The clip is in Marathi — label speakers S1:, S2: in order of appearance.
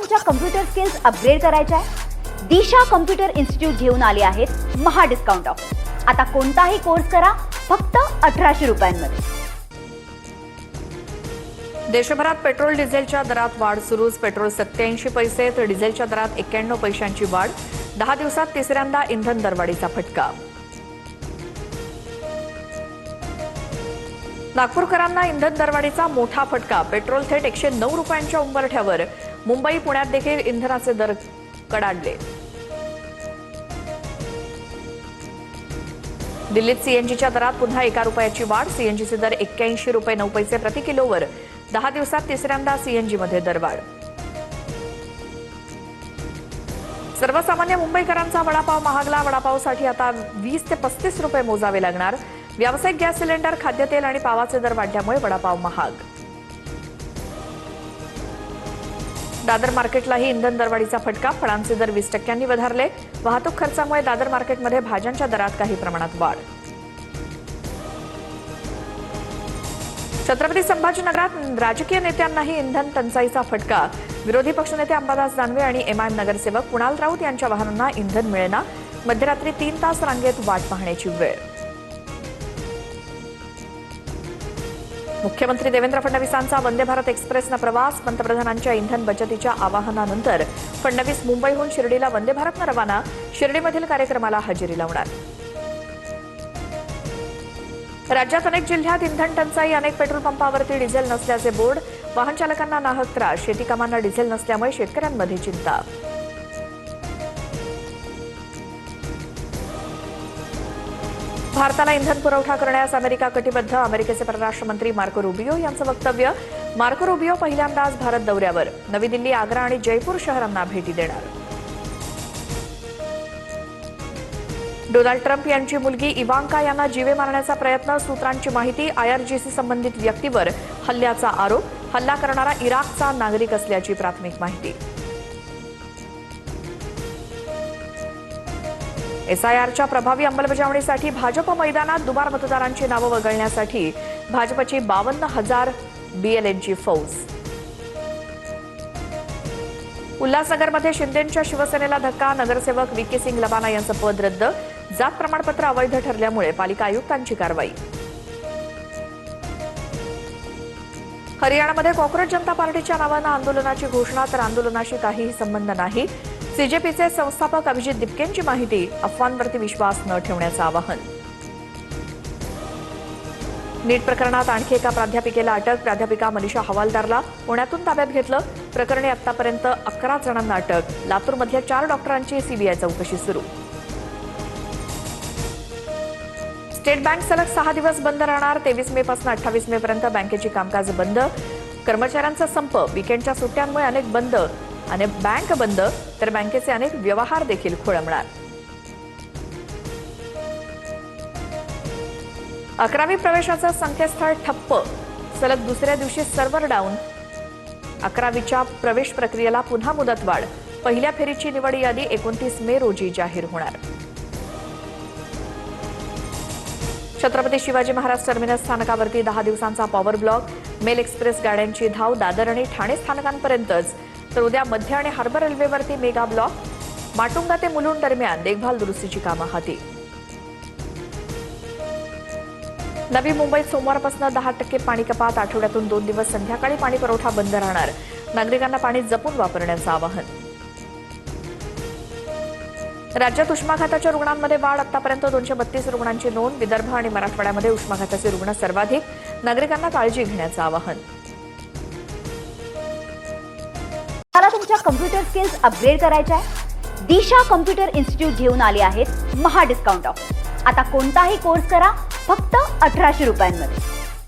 S1: तुमच्या कम्प्युटर स्किल्स अपग्रेड करायच्या आहे? दिशा कम्प्युटर इन्स्टिट्यूट घेऊन आले आहेत महा डिस्काउंट ऑफर. आता कोणताही कोर्स करा फक्त 1800 रुपयांमध्ये.
S2: देशभरात पेट्रोल डिझेलच्या दरात वाढ सुरूच. पेट्रोल 87 पैसे तर डिझेलच्या दरात 91 पैशांची वाढ. 10 दिवसात तिसऱ्यांदा इंधन दरवाढीचा फटका. नागपूरकरांना इंधन दरवाढीचा मोठा फटका. पेट्रोल थेट 109 रुपयांच्या उंबरठ्यावर. मुंबई पुण्यात देखील इंधनाचे दर कडाडले. दिल्लीत सीएनजीच्या दरात पुन्हा 1 रुपयाची वाढ. सीएनजीचे दर 81 रुपये 9 पैसे प्रति किलोवर. 10 दिवसात तिसऱ्यांदा सीएनजीमध्ये दरवाढ. सर्वसामान्य मुंबईकरांचा वडापाव महागला. वडापावसाठी आता 20 ते 35 रुपये मोजावे लागणार. व्यावसायिक गॅस सिलेंडर, खाद्यतेल आणि पावाचे दर वाढल्यामुळे वडापाव महाग. दादर मार्केटलाही इंधन दरवाढीचा फटका. फळांचे दर 20% वधारले. वाहतूक खर्चामुळे दादर मार्केटमध्ये भाज्यांच्या दरात काही प्रमाणात वाढ. छत्रपती संभाजीनगरात राजकीय नेत्यांनाही इंधन टंचाईचा फटका. विरोधी पक्षनेते अंबादास दानवे आणि एमआयएम नगरसेवक कुणाल राऊत यांच्या वाहनांना इंधन मिळेना. मध्यरात्री 3 तास रांगेत वाट पाहण्याची वेळ. मुख्यमंत्री देवेंद्र फडणवीसांचा वंदे भारत एक्सप्रेसनं प्रवास. पंतप्रधानांच्या इंधन बचतीच्या आवाहनानंतर फडणवीस मुंबईहून शिर्डीला वंदे भारतनं रवाना. शिर्डीमधील कार्यक्रमाला हजेरी लावणार. राज्यात अनेक जिल्ह्यात इंधन टंचाई. अनेक पेट्रोल पंपावरती डिझेल नसल्याचे बोर्ड. वाहन चालकांना नाहक त्रास. शेती कामांना डिझेल नसल्यामुळे शेतकऱ्यांमध्ये चिंता. भारताला इंधन पुरवठा करण्यास अमेरिका कटिबद्ध. अमेरिकेचे परराष्ट्र मंत्री मार्को रुबियो यांचं वक्तव्य. मार्को रुबियो पहिल्यांदाच भारत दौऱ्यावर. नवी दिल्ली, आग्रा आणि जयपूर शहरांना भेटी देणार. डोनाल्ड ट्रम्प यांची मुलगी इवांका यांना जीवे मारण्याचा प्रयत्न. सूत्रांची माहिती. आयआरजीसी संबंधित व्यक्तीवर हल्ल्याचा आरोप. हल्ला करणारा इराकचा नागरिक असल्याची प्राथमिक माहिती. एसआयआरच्या प्रभावी अंमलबजावणीसाठी भाजप मैदानात. दुबार मतदारांची नावं वगळण्यासाठी भाजपची 52,000 बीएलएनची फौज. उल्हासनगरमध्ये शिंदेंच्या शिवसेनेला धक्का. नगरसेवक व्ही के सिंग लबाना यांचं पद रद्द. जात प्रमाणपत्र अवैध ठरल्यामुळे पालिका आयुक्तांची कारवाई. हरियाणामध्ये कॉक्रोच जनता पार्टीच्या नावानं आंदोलनाची घोषणा. तर आंदोलनाशी काहीही संबंध नाही. सीजेपीचे संस्थापक अभिजित दिपकेंची माहिती. अफवांवरती विश्वास न ठेवण्याचं आवाहन. नीट प्रकरणात आणखी एका प्राध्यापिकेला अटक. प्राध्यापिका मनीषा हवालदारला पुण्यातून ताब्यात घेतलं. प्रकरणी आतापर्यंत 11 जणांना अटक. लातूरमधल्या 4 डॉक्टरांची सीबीआय चौकशी सुरू. स्टेट बँक सलग 6 दिवस बंद राहणार. 23 मे पासून 28 मे पर्यंत बँकेची कामकाज बंद. कर्मचाऱ्यांचा संप. वीकेंडच्या सुट्ट्यांमुळे अनेक बंद आणि बँक बंद. तर बँकेचे अनेक व्यवहार देखील खोळंबणार. 11वी प्रवेशाचं संकेतस्थळ ठप्प. सलग दुसऱ्या दिवशी सर्व्हर डाऊन. 11वीच्या प्रवेश प्रक्रियेला पुन्हा मुदतवाढ. पहिल्या फेरीची निवड यादी 29 मे रोजी जाहीर होणार. छत्रपती शिवाजी महाराज टर्मिनस स्थानकावरती 10 दिवसांचा पॉवर ब्लॉक. मेल एक्सप्रेस गाड्यांची धाव दादर आणि ठाणे स्थानकांपर्यंतच. तर उद्या मध्य आणि हार्बर रेल्वेवरती मेगा ब्लॉक. माटुंगा ते मुलुंड दरम्यान देखभाल दुरुस्तीची कामं हाती. नवी मुंबईत सोमवारपासून 10% पाणी कपात. आठवड्यातून 2 दिवस संध्याकाळी पाणी पुरवठा बंद राहणार. नागरिकांना पाणी जपून वापरण्याचं आवाहन. राज्यात उष्माघाताच्या रुग्णांमध्ये वाढ. आतापर्यंत 232 रुग्णांची नोंद. विदर्भ आणि मराठवाड्यामध्ये उष्माघाताचे रुग्ण सर्वाधिक. नागरिकांना काळजी घेण्याचं आवाहन.
S1: मला तुमच्या कम्प्युटर स्किल्स अपग्रेड करायच्या आहे? दिशा कम्प्युटर इन्स्टिट्यूट घेऊन आले आहेत महा डिस्काउंट ऑफर. आता कोणताही कोर्स करा फक्त 1800 रुपयांमध्ये.